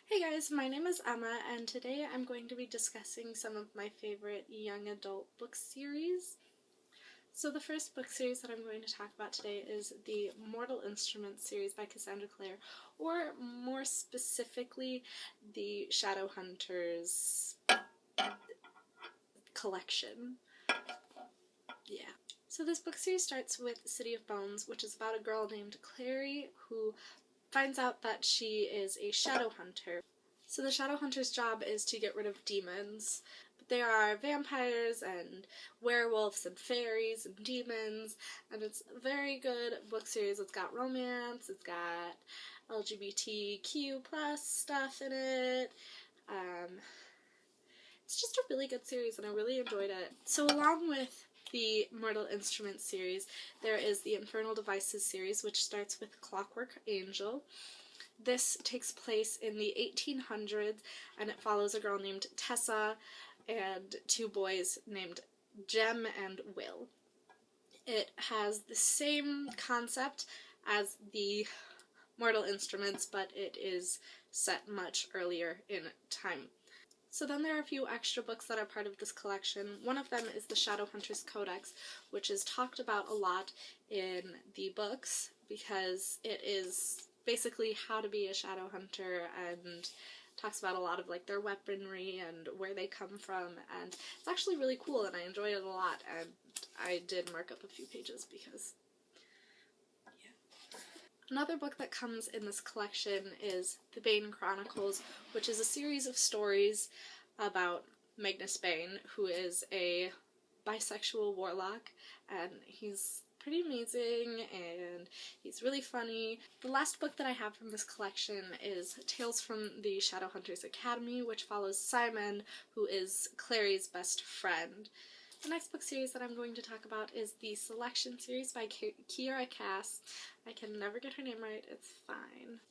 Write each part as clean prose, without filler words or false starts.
Hey guys, my name is Emma, and today I'm going to be discussing some of my favorite young adult book series. So the first book series that I'm going to talk about today is the Mortal Instruments series by Cassandra Clare, or more specifically, the Shadowhunters collection. Yeah. So this book series starts with City of Bones, which is about a girl named Clary who finds out that she is a Shadowhunter. So the Shadowhunter's job is to get rid of demons, but there are vampires and werewolves and fairies and demons, and it's a very good book series. It's got romance, it's got LGBTQ plus stuff in it. It's just a really good series and I really enjoyed it. So along with the Mortal Instruments series, there is the Infernal Devices series, which starts with Clockwork Angel. This takes place in the 1800s, and it follows a girl named Tessa and two boys named Jem and Will. It has the same concept as the Mortal Instruments, but it is set much earlier in time. So then there are a few extra books that are part of this collection. One of them is the Shadowhunters Codex, which is talked about a lot in the books because it is basically how to be a shadow hunter and talks about a lot of like their weaponry and where they come from, and it's actually really cool and I enjoyed it a lot, and I did mark up a few pages because yeah. Another book that comes in this collection is the Bane Chronicles, which is a series of stories about Magnus Bane, who is a bisexual warlock, and he's pretty amazing and he's really funny. The last book that I have from this collection is Tales from the Shadowhunters Academy, which follows Simon, who is Clary's best friend. The next book series that I'm going to talk about is the Selection series by Kiera Cass. I can never get her name right, it's fine.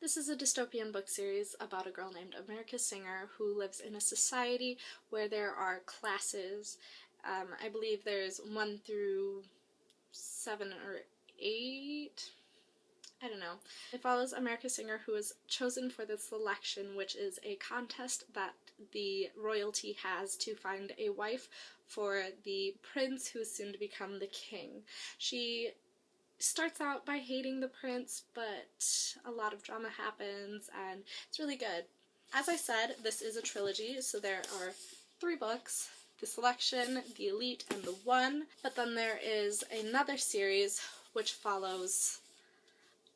This is a dystopian book series about a girl named America Singer who lives in a society where there are classes. I believe there's 1 through 7 or 8. I don't know. It follows America Singer, who is chosen for the Selection, which is a contest that the royalty has to find a wife for the prince who is soon to become the king. She starts out by hating the prince, but a lot of drama happens and it's really good. As I said, this is a trilogy, so there are 3 books. The Selection, the Elite, and the One, but then there is another series which follows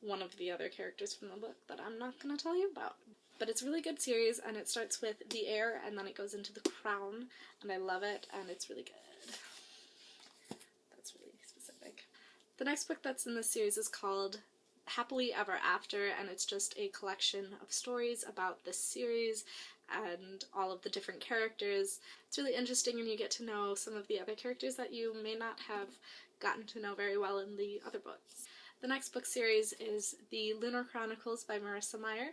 one of the other characters from the book that I'm not going to tell you about. But it's a really good series, and it starts with the Heir and then it goes into the Crown, and I love it, and it's really good. That's really specific. The next book that's in this series is called Happily Ever After, and it's just a collection of stories about this series and all of the different characters. It's really interesting and you get to know some of the other characters that you may not have gotten to know very well in the other books. The next book series is the Lunar Chronicles by Marissa Meyer,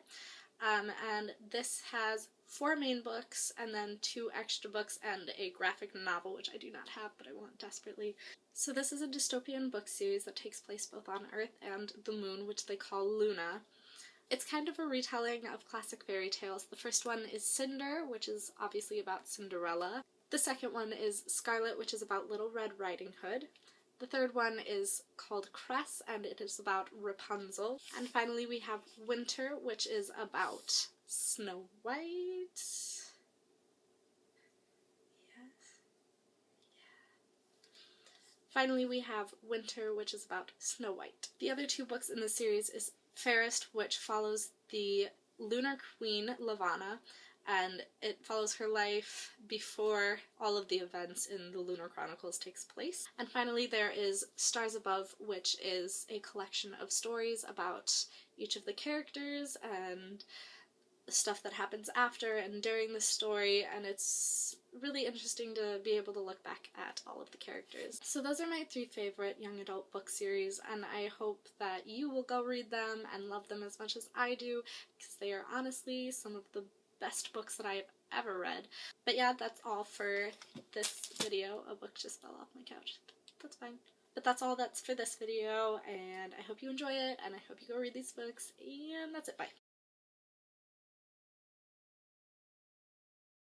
and this has 4 main books and then 2 extra books and a graphic novel, which I do not have but I want desperately. So this is a dystopian book series that takes place both on Earth and the Moon, which they call Luna. It's kind of a retelling of classic fairy tales. The first one is Cinder, which is obviously about Cinderella. The second one is Scarlet, which is about Little Red Riding Hood. The third one is called Cress, and it is about Rapunzel. And finally we have Winter, which is about Snow White. Yes. Finally we have Winter, which is about Snow White. The other 2 books in the series is Fairest, which follows the Lunar Queen, Lavanna, and it follows her life before all of the events in the Lunar Chronicles takes place. And finally there is Stars Above, which is a collection of stories about each of the characters and stuff that happens after and during the story, and it's really interesting to be able to look back at all of the characters. So those are my 3 favorite young adult book series, and I hope that you will go read them and love them as much as I do, because they are honestly some of the best books that I've ever read. But yeah, that's all for this video. A book just fell off my couch. That's fine. But that's all that's for this video, and I hope you enjoy it, and I hope you go read these books, and that's it. Bye.